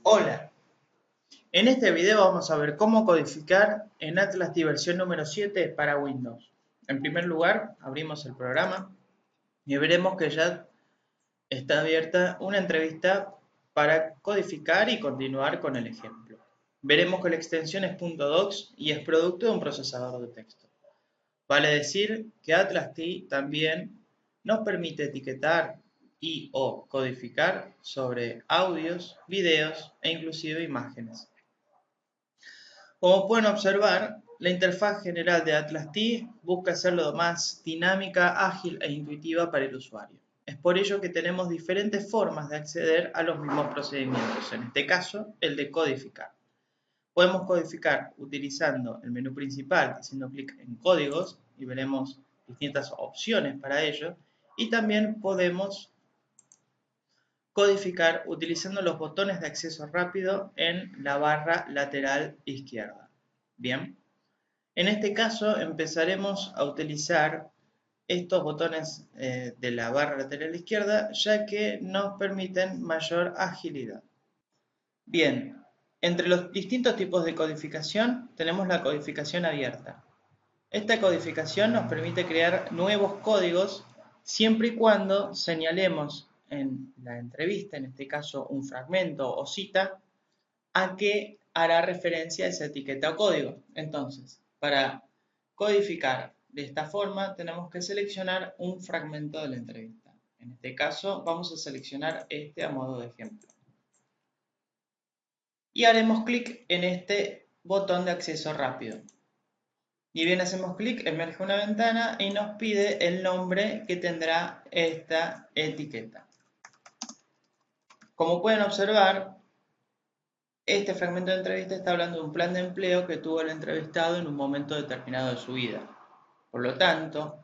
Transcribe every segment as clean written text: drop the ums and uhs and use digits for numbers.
Hola, en este video vamos a ver cómo codificar en Atlas versión número 7 para Windows. En primer lugar, abrimos el programa y veremos que ya está abierta una entrevista para codificar y continuar con el ejemplo. Veremos que la extensión es .docs y es producto de un procesador de texto. Vale decir que Atlas también nos permite etiquetar y o codificar sobre audios, videos e inclusive imágenes. Como pueden observar, la interfaz general de Atlas T busca ser lo más dinámica, ágil e intuitiva para el usuario. Es por ello que tenemos diferentes formas de acceder a los mismos procedimientos, en este caso, el de codificar. Podemos codificar utilizando el menú principal, haciendo clic en códigos, y veremos distintas opciones para ello, y también podemos codificar utilizando los botones de acceso rápido en la barra lateral izquierda. Bien, en este caso empezaremos a utilizar estos botones de la barra lateral izquierda, ya que nos permiten mayor agilidad. Bien, entre los distintos tipos de codificación tenemos la codificación abierta. Esta codificación nos permite crear nuevos códigos siempre y cuando señalemos en la entrevista, en este caso un fragmento o cita, a qué hará referencia esa etiqueta o código. Entonces, para codificar de esta forma tenemos que seleccionar un fragmento de la entrevista. En este caso vamos a seleccionar este a modo de ejemplo. Y haremos clic en este botón de acceso rápido. Ni bien hacemos clic, emerge una ventana y nos pide el nombre que tendrá esta etiqueta. Como pueden observar, este fragmento de entrevista está hablando de un plan de empleo que tuvo el entrevistado en un momento determinado de su vida. Por lo tanto,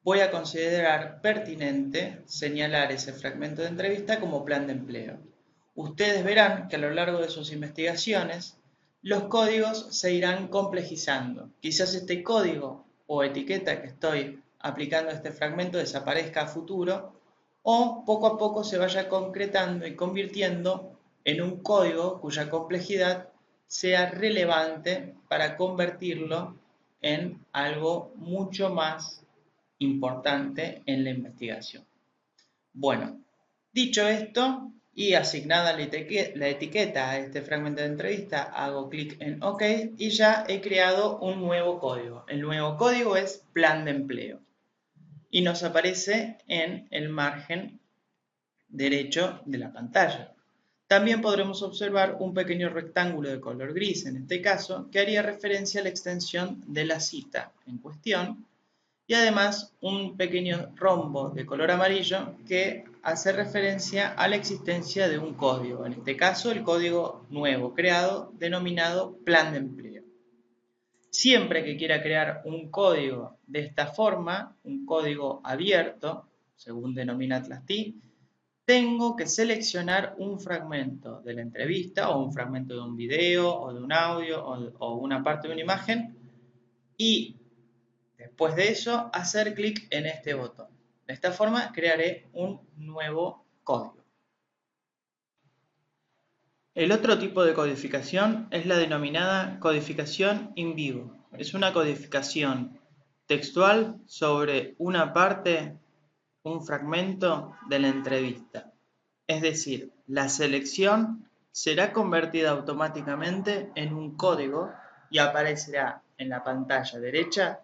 voy a considerar pertinente señalar ese fragmento de entrevista como plan de empleo. Ustedes verán que a lo largo de sus investigaciones, los códigos se irán complejizando. Quizás este código o etiqueta que estoy aplicando a este fragmento desaparezca a futuro, o poco a poco se vaya concretando y convirtiendo en un código cuya complejidad sea relevante para convertirlo en algo mucho más importante en la investigación. Bueno, dicho esto y asignada la etiqueta a este fragmento de entrevista, hago clic en OK y ya he creado un nuevo código. El nuevo código es plan de empleo y nos aparece en el margen derecho de la pantalla. También podremos observar un pequeño rectángulo de color gris, en este caso, que haría referencia a la extensión de la cita en cuestión, y además un pequeño rombo de color amarillo que hace referencia a la existencia de un código, en este caso el código nuevo creado denominado plan de empleo. Siempre que quiera crear un código de esta forma, un código abierto, según denomina Atlas T, tengo que seleccionar un fragmento de la entrevista o un fragmento de un video o de un audio o una parte de una imagen y después de eso hacer clic en este botón. De esta forma crearé un nuevo código. El otro tipo de codificación es la denominada codificación in vivo. Es una codificación textual sobre una parte, un fragmento de la entrevista. Es decir, la selección será convertida automáticamente en un código y aparecerá en la pantalla derecha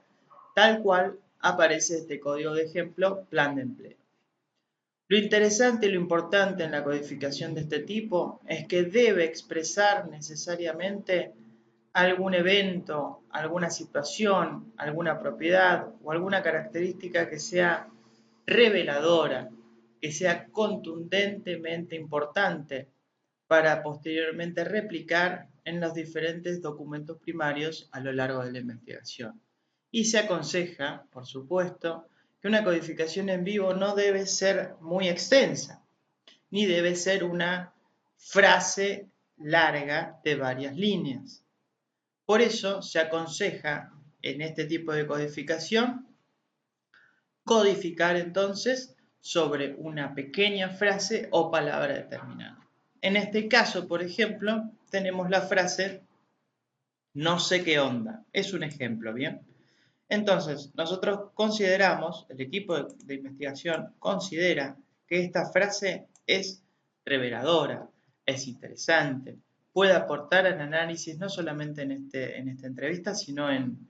tal cual aparece este código de ejemplo plan de empleo. Lo interesante y lo importante en la codificación de este tipo es que debe expresar necesariamente algún evento, alguna situación, alguna propiedad o alguna característica que sea reveladora, que sea contundentemente importante para posteriormente replicar en los diferentes documentos primarios a lo largo de la investigación. Y se aconseja, por supuesto, que una codificación en vivo no debe ser muy extensa, ni debe ser una frase larga de varias líneas. Por eso se aconseja en este tipo de codificación codificar entonces sobre una pequeña frase o palabra determinada. En este caso, por ejemplo, tenemos la frase no sé qué onda. Es un ejemplo, ¿bien? Entonces, nosotros consideramos, el equipo de investigación considera que esta frase es reveladora, es interesante, puede aportar al análisis no solamente en esta entrevista, sino en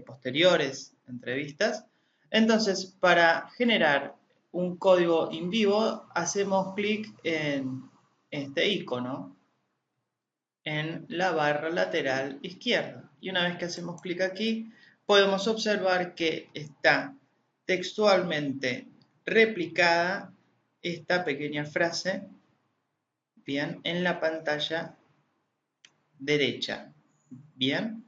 posteriores entrevistas. Entonces, para generar un código in vivo, hacemos clic en este icono en la barra lateral izquierda. Y una vez que hacemos clic aquí, podemos observar que está textualmente replicada esta pequeña frase, bien, en la pantalla derecha, bien,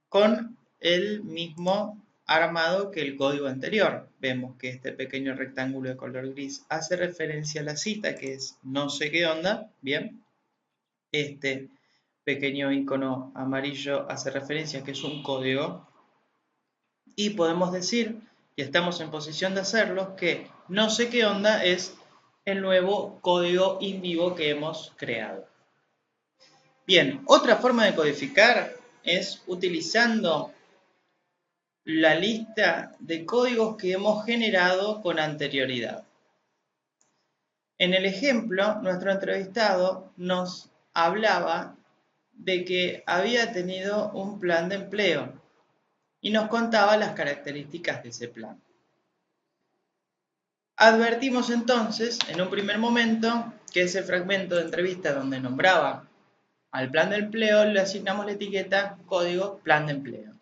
con el mismo armado que el código anterior. Vemos que este pequeño rectángulo de color gris hace referencia a la cita, que es no sé qué onda, bien. Este pequeño icono amarillo hace referencia a que es un código. Y podemos decir, y estamos en posición de hacerlo, que no sé qué onda es el nuevo código in vivo que hemos creado. Bien, otra forma de codificar es utilizando la lista de códigos que hemos generado con anterioridad. En el ejemplo, nuestro entrevistado nos hablaba de que había tenido un plan de empleo y nos contaba las características de ese plan. Advertimos entonces, en un primer momento, que ese fragmento de entrevista donde nombraba al plan de empleo le asignamos la etiqueta código plan de empleo.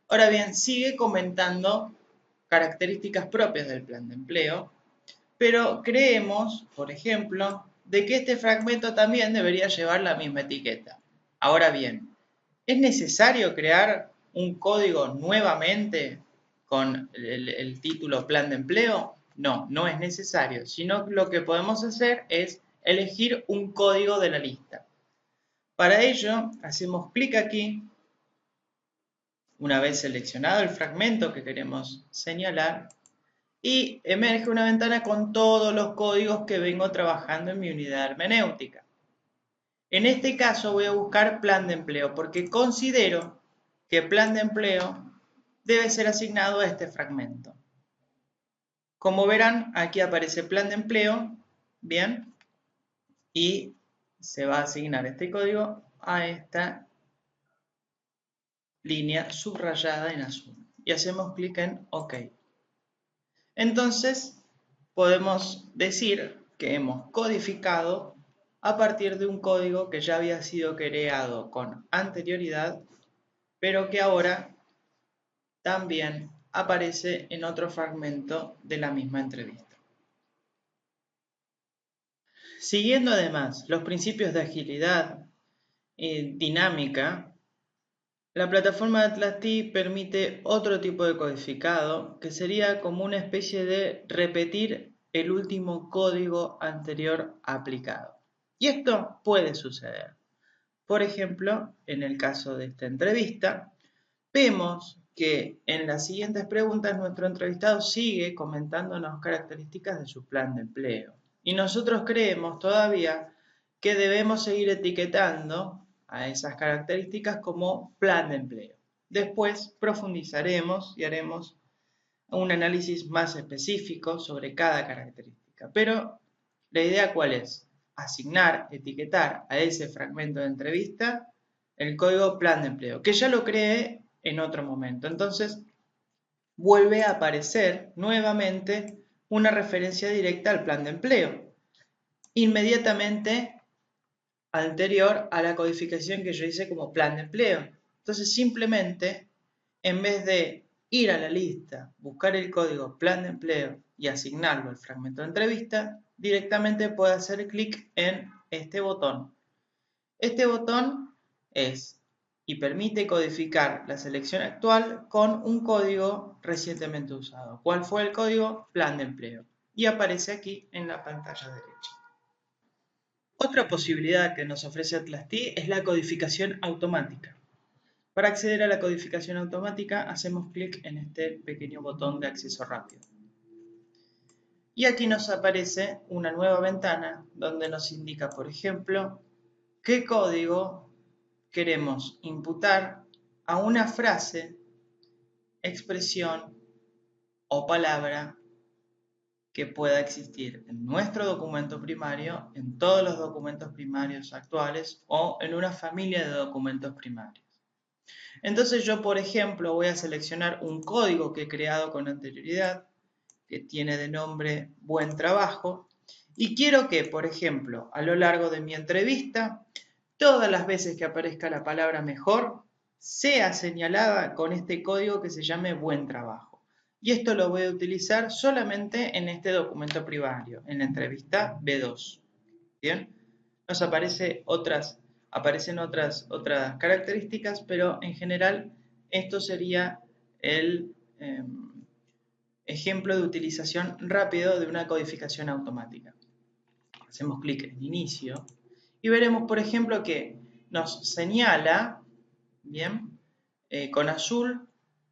Ahora bien, sigue comentando características propias del plan de empleo, pero creemos, por ejemplo, de que este fragmento también debería llevar la misma etiqueta. Ahora bien, ¿es necesario crear un código nuevamente con el título plan de empleo? No, no es necesario, sino lo que podemos hacer es elegir un código de la lista. Para ello, hacemos clic aquí, una vez seleccionado el fragmento que queremos señalar, y emerge una ventana con todos los códigos que vengo trabajando en mi unidad hermenéutica. En este caso voy a buscar plan de empleo porque considero que plan de empleo debe ser asignado a este fragmento. Como verán, aquí aparece plan de empleo, bien, y se va a asignar este código a esta línea subrayada en azul. Y hacemos clic en OK. Entonces, podemos decir que hemos codificado a partir de un código que ya había sido creado con anterioridad, pero que ahora también aparece en otro fragmento de la misma entrevista. Siguiendo además los principios de agilidad y dinámica, la plataforma de Atlas-T permite otro tipo de codificado que sería como una especie de repetir el último código anterior aplicado. Y esto puede suceder. Por ejemplo, en el caso de esta entrevista, vemos que en las siguientes preguntas nuestro entrevistado sigue comentándonos características de su plan de empleo. Y nosotros creemos todavía que debemos seguir etiquetando a esas características como plan de empleo. Después profundizaremos y haremos un análisis más específico sobre cada característica. Pero la idea ¿cuál es? Asignar, etiquetar a ese fragmento de entrevista el código plan de empleo, que ya lo creé en otro momento. Entonces, vuelve a aparecer nuevamente una referencia directa al plan de empleo, inmediatamente anterior a la codificación que yo hice como plan de empleo. Entonces, simplemente, en vez de ir a la lista, buscar el código plan de empleo y asignarlo al fragmento de entrevista, directamente puedo hacer clic en este botón. Este botón es y permite codificar la selección actual con un código recientemente usado. ¿Cuál fue el código? Plan de empleo. Y aparece aquí en la pantalla derecha. Otra posibilidad que nos ofrece Atlas-T es la codificación automática. Para acceder a la codificación automática hacemos clic en este pequeño botón de acceso rápido. Y aquí nos aparece una nueva ventana donde nos indica, por ejemplo, qué código queremos imputar a una frase, expresión o palabra que pueda existir en nuestro documento primario, en todos los documentos primarios actuales o en una familia de documentos primarios. Entonces yo, por ejemplo, voy a seleccionar un código que he creado con anterioridad, que tiene de nombre Buen Trabajo, y quiero que, por ejemplo, a lo largo de mi entrevista, todas las veces que aparezca la palabra mejor, sea señalada con este código que se llame Buen Trabajo. Y esto lo voy a utilizar solamente en este documento primario, en la entrevista B2. ¿Bien? Nos aparecen otras características, pero en general esto sería el ejemplo de utilización rápido de una codificación automática. Hacemos clic en inicio y veremos, por ejemplo, que nos señala, bien, con azul,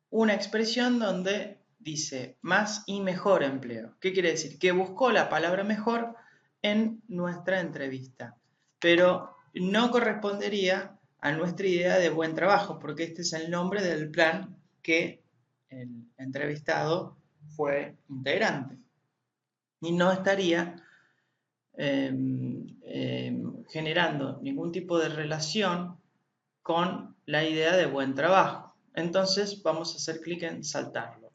una expresión donde dice más y mejor empleo. ¿Qué quiere decir? Que buscó la palabra mejor en nuestra entrevista, pero no correspondería a nuestra idea de buen trabajo, porque este es el nombre del plan que el entrevistado fue integrante. Y no estaría generando ningún tipo de relación con la idea de buen trabajo. Entonces vamos a hacer clic en saltarlo.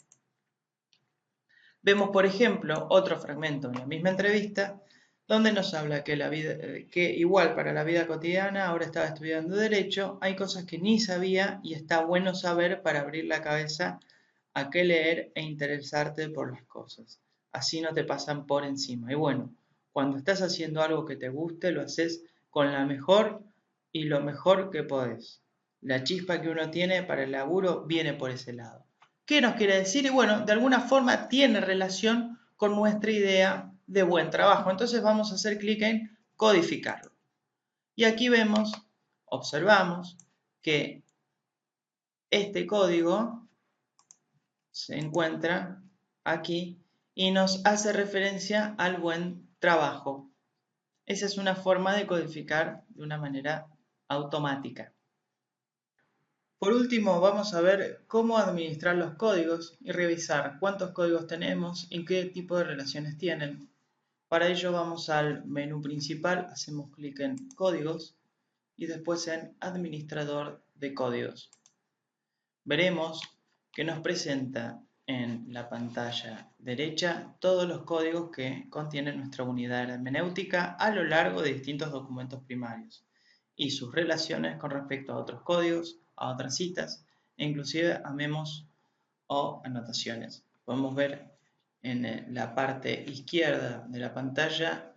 Vemos, por ejemplo, otro fragmento en la misma entrevista donde nos habla que igual para la vida cotidiana, ahora estaba estudiando Derecho, hay cosas que ni sabía y está bueno saber para abrir la cabeza a qué leer e interesarte por las cosas. Así no te pasan por encima. Y bueno, cuando estás haciendo algo que te guste, lo haces con la mejor y lo mejor que podés. La chispa que uno tiene para el laburo viene por ese lado. ¿Qué nos quiere decir? Y bueno, de alguna forma tiene relación con nuestra idea de buen trabajo. Entonces vamos a hacer clic en codificarlo. Y aquí vemos, observamos que este código se encuentra aquí y nos hace referencia al buen trabajo. Esa es una forma de codificar de una manera automática. Por último, vamos a ver cómo administrar los códigos y revisar cuántos códigos tenemos y qué tipo de relaciones tienen. Para ello vamos al menú principal, hacemos clic en Códigos y después en Administrador de códigos. Veremos que nos presenta en la pantalla derecha todos los códigos que contiene nuestra unidad hermenéutica a lo largo de distintos documentos primarios y sus relaciones con respecto a otros códigos, a otras citas e inclusive a memos o anotaciones. Podemos ver en la parte izquierda de la pantalla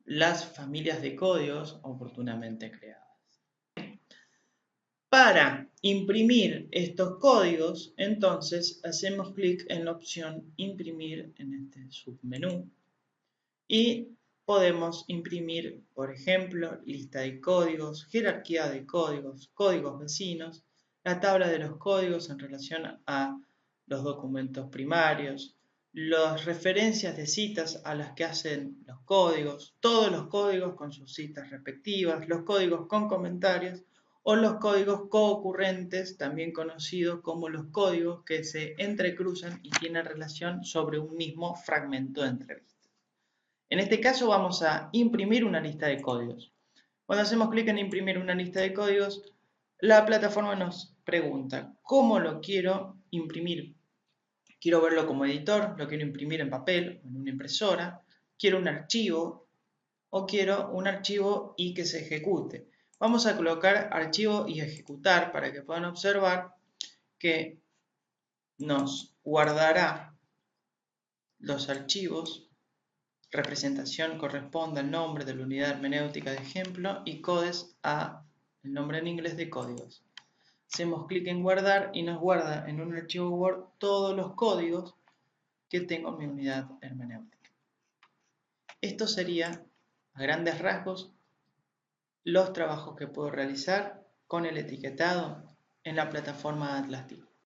las familias de códigos oportunamente creadas. Para imprimir estos códigos, entonces hacemos clic en la opción Imprimir en este submenú y podemos imprimir, por ejemplo, lista de códigos, jerarquía de códigos, códigos vecinos, la tabla de los códigos en relación a los documentos primarios, las referencias de citas a las que hacen los códigos, todos los códigos con sus citas respectivas, los códigos con comentarios o los códigos coocurrentes, también conocidos como los códigos que se entrecruzan y tienen relación sobre un mismo fragmento de entrevista. En este caso vamos a imprimir una lista de códigos. Cuando hacemos clic en imprimir una lista de códigos, la plataforma nos pregunta cómo lo quiero imprimir. Quiero verlo como editor, lo quiero imprimir en papel, en una impresora, quiero un archivo o quiero un archivo y que se ejecute. Vamos a colocar archivo y ejecutar para que puedan observar que nos guardará los archivos. Representación corresponde al nombre de la unidad hermenéutica de ejemplo y codes a el nombre en inglés de códigos. Hacemos clic en guardar y nos guarda en un archivo Word todos los códigos que tengo en mi unidad hermenéutica. Esto sería, a grandes rasgos, los trabajos que puedo realizar con el etiquetado en la plataforma Atlas TIC.